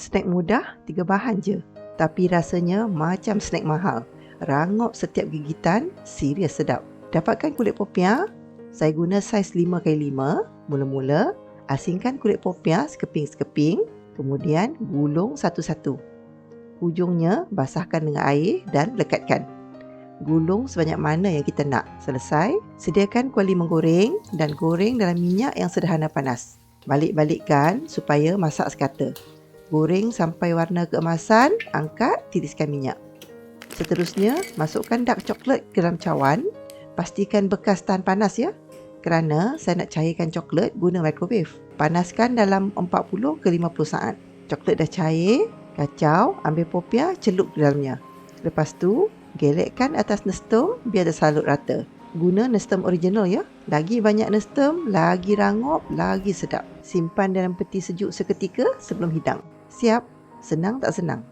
Snack mudah, 3 bahan je. Tapi rasanya macam snack mahal. Rangup setiap gigitan, serius sedap. Dapatkan kulit popiah. Saya guna saiz 5x5. Mula-mula, asingkan kulit popiah sekeping-sekeping. Kemudian, gulung satu-satu. Hujungnya, basahkan dengan air dan lekatkan. Gulung sebanyak mana yang kita nak. Selesai, sediakan kuali menggoreng dan goreng dalam minyak yang sederhana panas. Balik-balikkan supaya masak sekata. Goreng sampai warna keemasan, angkat, tiriskan minyak. Seterusnya, masukkan dark coklat ke dalam cawan. Pastikan bekas tahan panas ya. Kerana saya nak cairkan coklat guna microwave. Panaskan dalam 40 ke 50 saat. Coklat dah cair, kacau, ambil popiah, celup ke dalamnya. Lepas tu, gelekkan atas nestem biar tersalut rata. Guna nestem original ya. Lagi banyak nestem, lagi rangup, lagi sedap. Simpan dalam peti sejuk seketika sebelum hidang. Siap? Senang tak senang?